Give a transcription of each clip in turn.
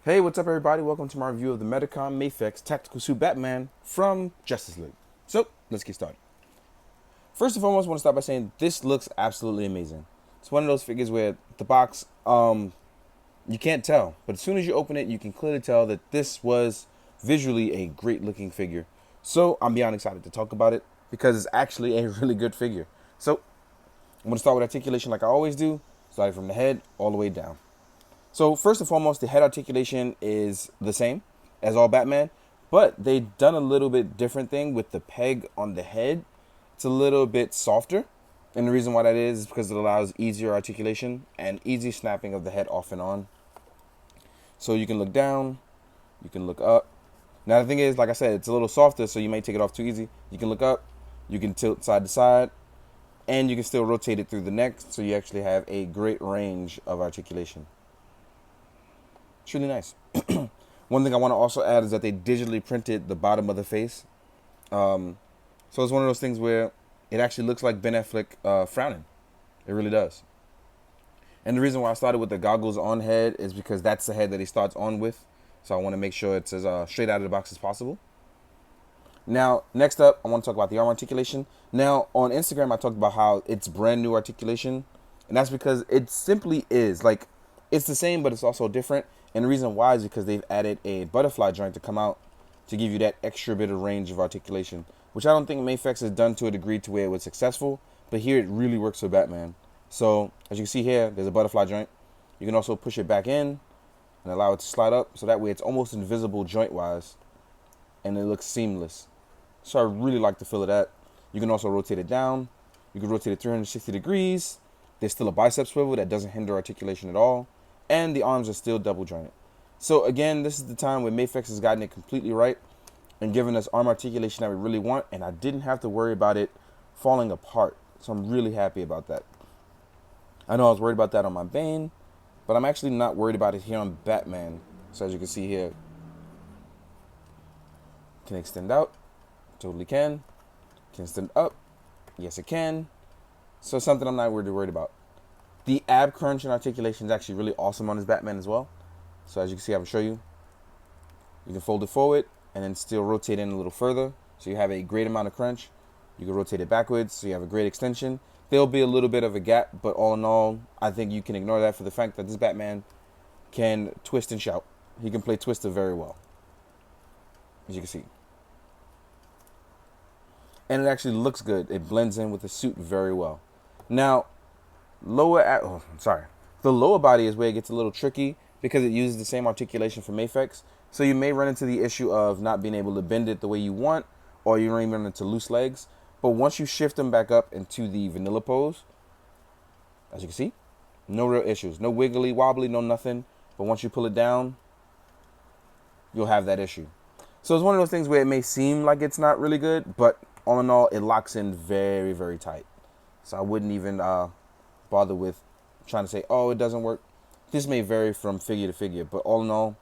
Hey, what's up, everybody? Welcome to my review of the Medicom Mafex Tactical Suit Batman from Justice League. So, let's get started. First and foremost, I want to start by saying this looks absolutely amazing. It's one of those figures where the box, you can't tell, but as soon as you open it, you can clearly tell that this was visually a great looking figure. So, I'm beyond excited to talk about it because it's actually a really good figure. So, I'm going to start with articulation like I always do, starting from the head all the way down. So first and foremost, the head articulation is the same as all Batman, but they've done a little bit different thing with the peg on the head. It's a little bit softer, and the reason why that is because it allows easier articulation and easy snapping of the head off and on. So you can look down, you can look up. Now the thing is, like I said, it's a little softer, so you may take it off too easy. You can look up, you can tilt side to side, and you can still rotate it through the neck, so you actually have a great range of articulation. It's really nice. One thing I want to also add is that they digitally printed the bottom of the face. So it's one of those things where it actually looks like Ben Affleck frowning. It really does. And the reason why I started with the goggles on head is because that's the head that he starts on with. So I want to make sure it's as straight out of the box as possible. Now, next up, I want to talk about the arm articulation. Now, on Instagram, I talked about how it's brand new articulation. And that's because it simply is. Like, it's the same, but it's also different. And the reason why is because they've added a butterfly joint to come out to give you that extra bit of range of articulation, which I don't think Mafex has done to a degree to where it was successful, but here it really works for Batman. So as you can see here, there's a butterfly joint. You can also push it back in and allow it to slide up, so that way it's almost invisible joint-wise, and it looks seamless. So I really like the feel of that. You can also rotate it down. You can rotate it 360 degrees. There's still a bicep swivel that doesn't hinder articulation at all. And the arms are still double jointed. So again, this is the time where Mafex has gotten it completely right and given us arm articulation that we really want, and I didn't have to worry about it falling apart. So I'm really happy about that. I know I was worried about that on my Bane, but I'm actually not worried about it here on Batman. So as you can see here, can extend out, totally can extend up, yes it can. So it's something I'm not really worried about. The ab crunch and articulation is actually really awesome on this Batman as well. So as you can see, I will show you. You can fold it forward and then still rotate in a little further. So you have a great amount of crunch. You can rotate it backwards, so you have a great extension. There'll be a little bit of a gap, but all in all, I think you can ignore that for the fact that this Batman can twist and shout. He can play Twister very well, as you can see. And it actually looks good. It blends in with the suit very well. Now, the lower body is where it gets a little tricky because it uses the same articulation for Mafex. So you may run into the issue of not being able to bend it the way you want, or you may run into loose legs. But once you shift them back up into the vanilla pose, as you can see, no real issues. No wiggly, wobbly, no nothing. But once you pull it down, you'll have that issue. So it's one of those things where it may seem like it's not really good, but all in all, it locks in very, very tight. So I wouldn't even bother with trying to say, oh, it doesn't work. This may vary from figure to figure, but all in all,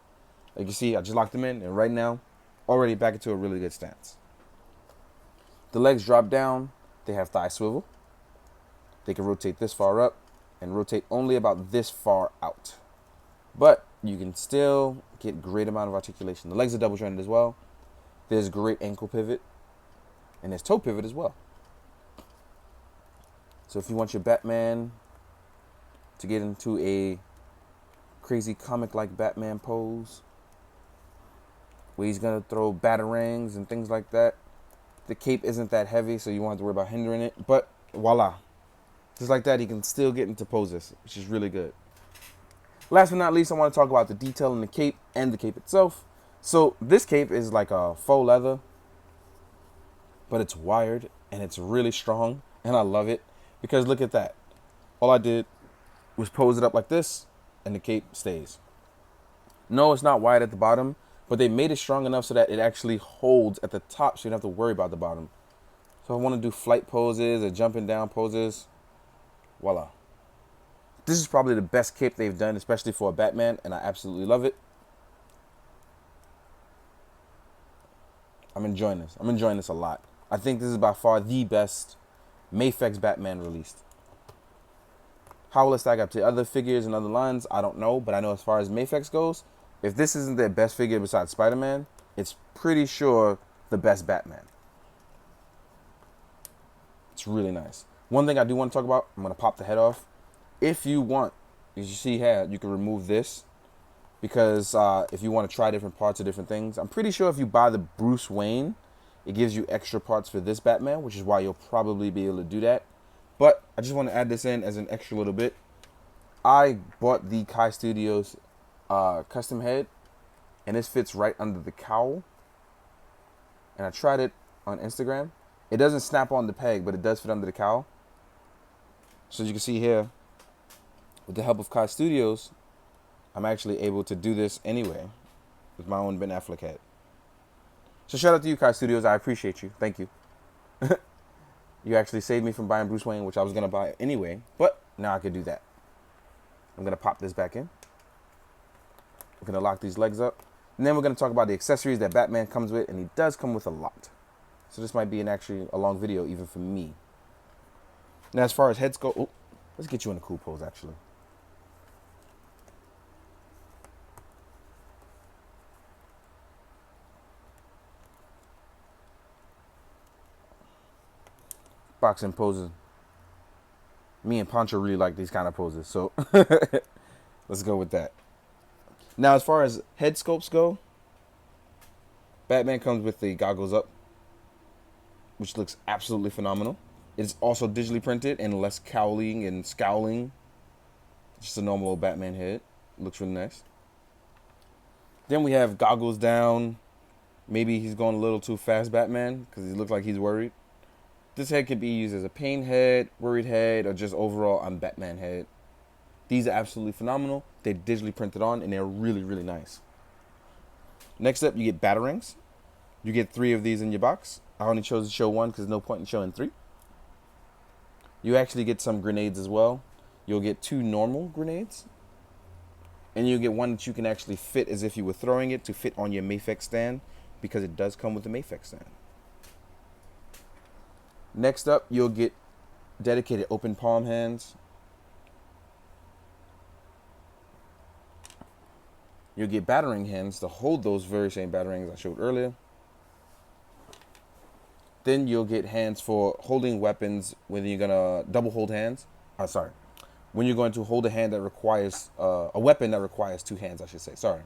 like you see, I just locked them in, and right now, already back into a really good stance. The legs drop down. They have thigh swivel. They can rotate this far up and rotate only about this far out. But you can still get great amount of articulation. The legs are double jointed as well. There's great ankle pivot, and there's toe pivot as well. So if you want your Batman to get into a crazy comic-like Batman pose, where he's going to throw batarangs and things like that, the cape isn't that heavy, so you won't have to worry about hindering it. But voila. Just like that, he can still get into poses, which is really good. Last but not least, I want to talk about the detail in the cape and the cape itself. So this cape is like a faux leather, but it's wired, and it's really strong, and I love it. Because look at that. All I did was pose it up like this, and the cape stays. No, it's not wide at the bottom, but they made it strong enough so that it actually holds at the top, so you don't have to worry about the bottom. So if I want to do flight poses or jumping down poses, voila. This is probably the best cape they've done, especially for a Batman, and I absolutely love it. I'm enjoying this. I'm enjoying this a lot. I think this is by far the best Mafex Batman released. How will it stack up to other figures and other lines? I don't know, but I know as far as Mafex goes, If this isn't their best figure besides Spider-Man, it's pretty sure the best Batman. It's really nice. One thing I do want to talk about, I'm going to pop the head off. If you want, as you see here, you can remove this. Because if you want to try different parts of different things, I'm pretty sure if you buy the Bruce Wayne, it gives you extra parts for this Batman, which is why you'll probably be able to do that. But I just want to add this in as an extra little bit. I bought the Kai Studios custom head, and this fits right under the cowl. And I tried it on Instagram. It doesn't snap on the peg, but it does fit under the cowl. So as you can see here, with the help of Kai Studios, I'm actually able to do this anyway with my own Ben Affleck head. So shout out to you, Kai Studios. I appreciate you. Thank you. You actually saved me from buying Bruce Wayne, which I was going to buy anyway. But now I could do that. I'm going to pop this back in. We're going to lock these legs up. And then we're going to talk about the accessories that Batman comes with. And he does come with a lot. So this might be actually a long video even for me. Now as far as heads go, let's get you in a cool pose actually. Boxing poses. Me and Pancho really like these kind of poses, so let's go with that. Now, as far as head sculpts go, Batman comes with the goggles up, which looks absolutely phenomenal. It's also digitally printed and less cowling and scowling. Just a normal old Batman head. Looks really nice. Then we have goggles down. Maybe he's going a little too fast, Batman, because he looks like he's worried. This head could be used as a pain head, worried head, or just overall I'm Batman head. These are absolutely phenomenal. They're digitally printed on, and they're really, really nice. Next up, you get batarangs. You get 3 of these in your box. I only chose to show 1 because there's no point in showing 3. You actually get some grenades as well. You'll get 2 normal grenades. And you'll get 1 that you can actually fit as if you were throwing it to fit on your Mafex stand, because it does come with the Mafex stand. Next up, you'll get dedicated open palm hands. You'll get battering hands to hold those very same batarangs I showed earlier. Then you'll get hands for holding weapons when you're going to double hold hands. When you're going to hold a hand that requires, a weapon that requires 2 hands, I should say. Sorry.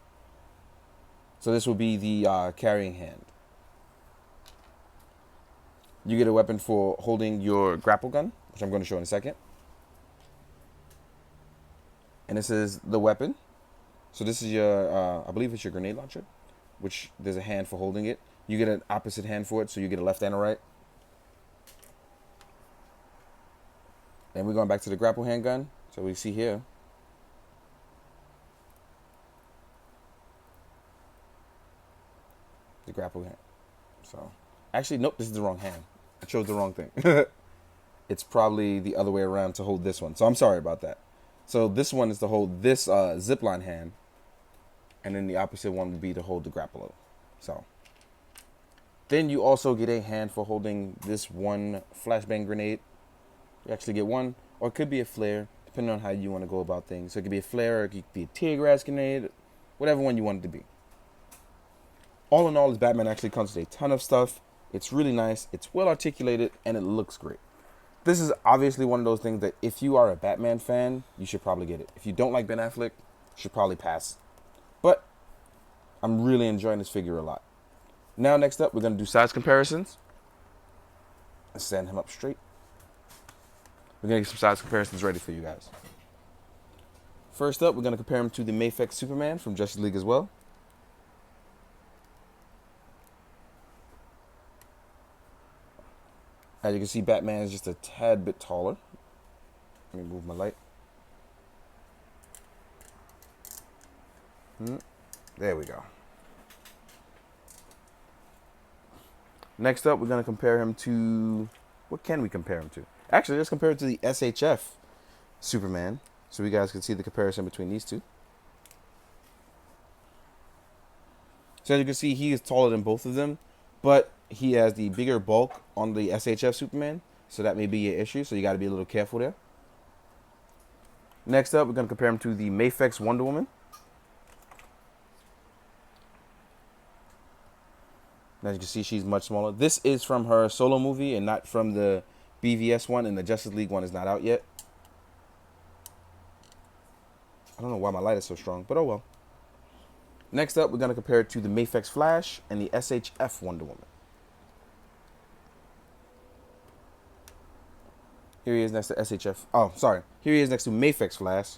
So this will be the carrying hand. You get a weapon for holding your grapple gun, which I'm going to show in a second. And this is the weapon. So this is your, I believe it's your grenade launcher, which there's a hand for holding it. You get an opposite hand for it, so you get a left and a right. And we're going back to the grapple handgun. So we see here. The grapple hand. So, actually, nope, this is the wrong hand. I chose the wrong thing. It's probably the other way around to hold this one. So I'm sorry about that. So this one is to hold this zipline hand. And then the opposite one would be to hold the grappler. So then you also get a hand for holding this one flashbang grenade. You actually get 1, or it could be a flare, depending on how you want to go about things. So it could be a flare, or it could be a tear gas grenade, whatever one you want it to be. All in all, this Batman actually comes with a ton of stuff. It's really nice, it's well articulated, and it looks great. This is obviously one of those things that if you are a Batman fan, you should probably get it. If you don't like Ben Affleck, you should probably pass. But I'm really enjoying this figure a lot. Now, next up, we're going to do size comparisons. Let's stand him up straight. We're going to get some size comparisons ready for you guys. First up, we're going to compare him to the Mafex Superman from Justice League as well. As you can see, Batman is just a tad bit taller. Let me move my light. There we go. Next up, we're going to compare him to... What can we compare him to? Actually, let's compare it to the SHF Superman, so you guys can see the comparison between these two. So as you can see, he is taller than both of them, but he has the bigger bulk on the SHF Superman, so that may be an issue, so you got to be a little careful there. Next up, we're going to compare him to the Mafex Wonder Woman. As you can see, she's much smaller. This is from her solo movie and not from the BVS one, and the Justice League one is not out yet. I don't know why my light is so strong, but oh well. Next up, we're going to compare it to the Mafex Flash and the SHF Wonder Woman. Here he is next to SHF. Oh, sorry. Here he is next to Mafex Flash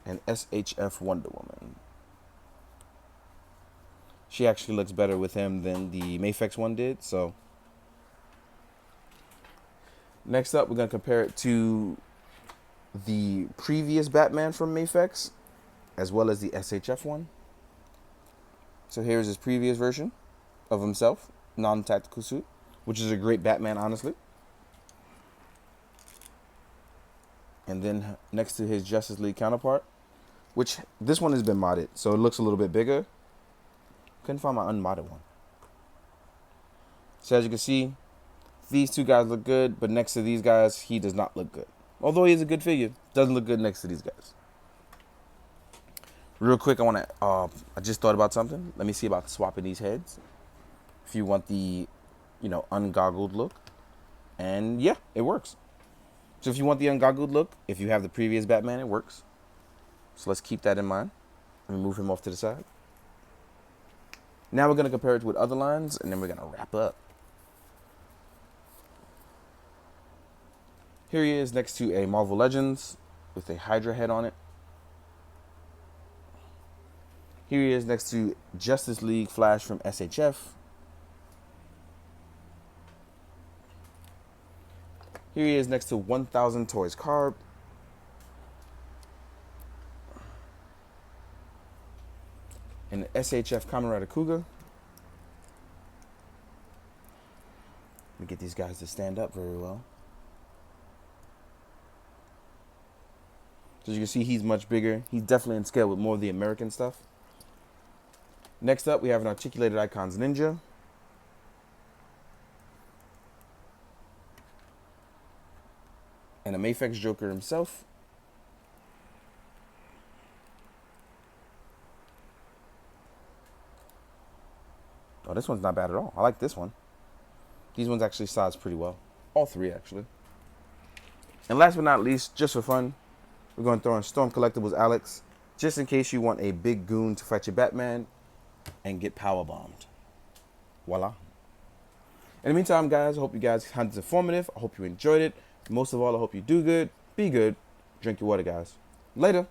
and SHF Wonder Woman. She actually looks better with him than the Mafex one did, so. Next up, we're going to compare it to the previous Batman from Mafex, as well as the SHF one. So here's his previous version of himself, non-tactical suit, which is a great Batman, honestly. And then next to his Justice League counterpart, which this one has been modded, so it looks a little bit bigger. Couldn't find my unmodded one. So as you can see, these two guys look good, but next to these guys, he does not look good. Although he is a good figure, doesn't look good next to these guys. Real quick, I just thought about something. Let me see about swapping these heads. If you want the, ungoggled look. And yeah, it works. So if you want the ungoggled look, if you have the previous Batman, it works. So let's keep that in mind. Let me move him off to the side. Now we're going to compare it with other lines, and then we're going to wrap up. Here he is next to a Marvel Legends with a Hydra head on it. Here he is next to Justice League Flash from SHF. Here he is next to 1000 Toys Carb. And the SHF Kamen Rider Cougar. Let me get these guys to stand up very well. So as you can see, he's much bigger. He's definitely in scale with more of the American stuff. Next up, we have an Articulated Icons Ninja. And a Mafex Joker himself. Oh, this one's not bad at all. I like this one. These ones actually size pretty well. All three, actually. And last but not least, just for fun, we're going to throw in Storm Collectibles Alex, just in case you want a big goon to fight your Batman and get power bombed. Voila. In the meantime, guys, I hope you guys found this informative. I hope you enjoyed it. Most of all, I hope you do good, be good, drink your water, guys. Later.